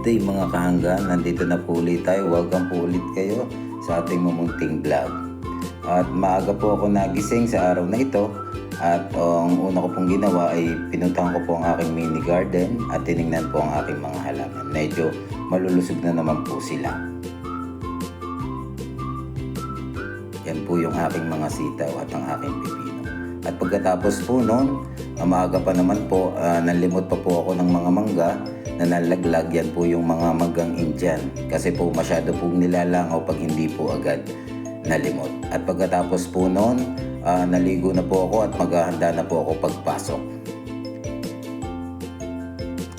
day mga kahanggan, nandito na po ulit tayo. Welcome po ulit kayo sa ating mamunting vlog. At maaga po ako nagising sa araw na ito. At ang una ko pong ginawa ay pinuntahan ko po ang aking mini garden at tinignan po ang aking mga halaman. Medyo malulusog na naman po sila. Yan po yung aking mga sitaw at ang aking pipino. At pagkatapos po noon, maaga pa naman po, nalimot pa po ako ng mga mangga na nalaglag. Yan po yung mga manggang Indian kasi po masyado pong nilalangaw pag hindi po agad nalimot. At pagkatapos po noon, naligo na po ako at maghahanda na po ako pagpasok.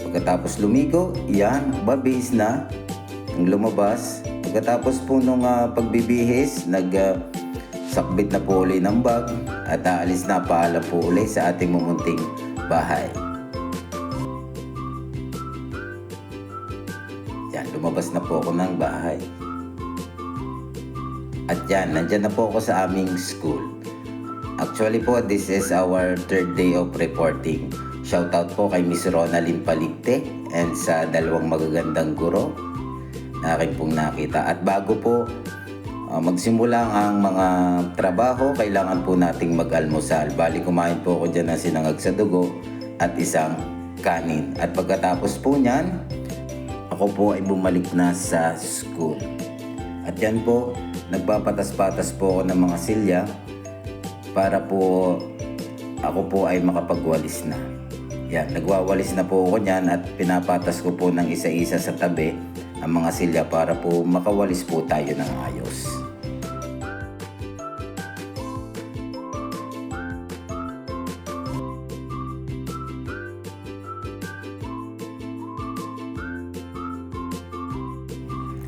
Pagkatapos lumigo, yan, babis na ang lumabas. Pagkatapos po nung pagbibihis, sakbit na po uli ng bag at aalis na, paalam po uli sa ating mumunting bahay. Yan, lumabas na po ako ng bahay. At yan, nandyan na po ako sa aming school. Actually po, this is our third day of reporting. Shoutout po kay Miss Ronalyn Paligte and sa dalawang magagandang guro na akin pong nakita. At bago po magsimula ang mga trabaho, kailangan po nating mag-almusal. Bali, kumain po ako dyan ng sinangag sa dugo at isang kanin. At pagkatapos po niyan, ako po ay bumalik na sa school. At yan po, nagpapatas-patas po ako ng mga silya para po ako po ay makapagwalis na. Yan, nagwawalis na po ako niyan at pinapatas ko po ng isa-isa sa tabi ang mga silya para po makawalis po tayo ng ayos.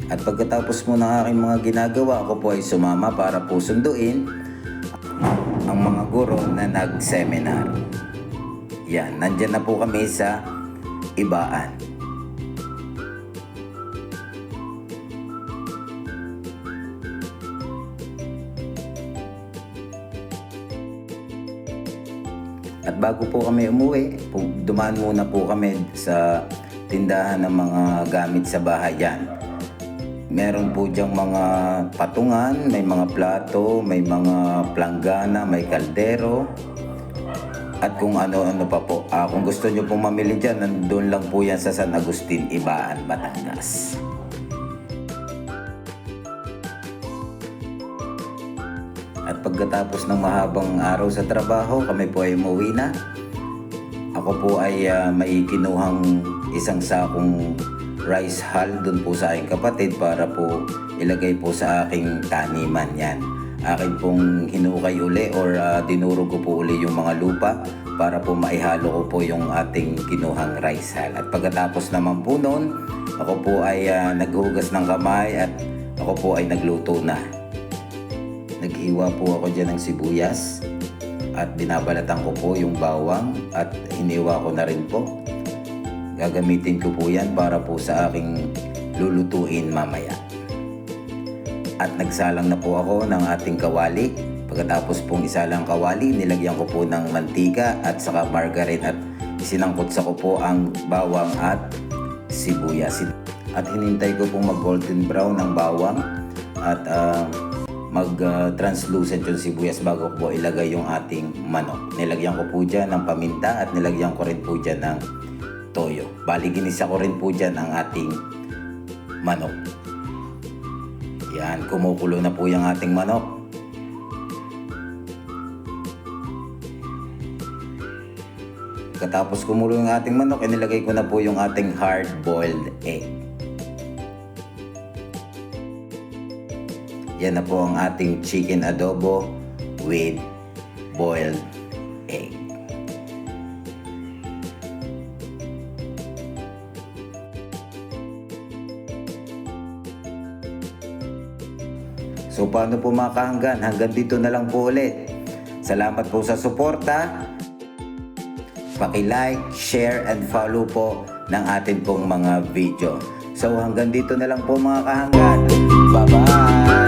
At pagkatapos mo ng aking mga ginagawa, ako po ay sumama para po sunduin ang mga guro na nag-seminar. Yan, nandyan na po kami sa ibaan. At bago po kami umuwi, dumaan muna po kami sa tindahan ng mga gamit sa bahay. Yan. Meron po diyang mga patungan, may mga plato, may mga planggana, may kaldero, at kung ano-ano pa po. Kung gusto nyo pong mamili dyan, nandun lang po yan sa San Agustin, Ibaan, Batangas. At pagkatapos ng mahabang araw sa trabaho, kami po ay umuwi na. Ako po ay may kinuhang isang sakong rice hull dun po sa aking kapatid para po ilagay po sa aking taniman. Yan, akin pong hinukay uli or dinurog ko po uli yung mga lupa para po maihalo ko po yung ating kinuhang rice hull. At pagkatapos naman po noon, ako po ay naghugas ng kamay at ako po ay nagluto na. Naghiwa po ako dyan ng sibuyas at binabalatan ko po yung bawang at hiniwa ko na rin po. Gagamitin ko po yan para po sa aking lulutuin mamaya. At nagsalang na po ako ng ating kawali. Pagkatapos pong isalang kawali, nilagyan ko po ng mantika at saka margarine at isinangkotsa ko po ang bawang at sibuyas. At hinintay ko pong mag-golden brown ang bawang at mag-translucent yung sibuyas bago ko po ilagay yung ating manok. Nilagyan ko po dyan ng paminta at nilagyan ko rin po dyan ng toyo. Bali, ginisa ko rin po dyan ang ating manok. Yan, kumukulo na po yung ating manok. Katapos kumulo yung ating manok, inilagay ko na po yung ating hard-boiled egg. Yan na po ang ating chicken adobo with boiled egg. So paano po mga kahanggan, hanggang dito na lang po ulit. Salamat po sa suporta. Paki-like, share, and follow po ng atin pong mga video. So hanggang dito na lang po mga kahanggan. Bye-bye!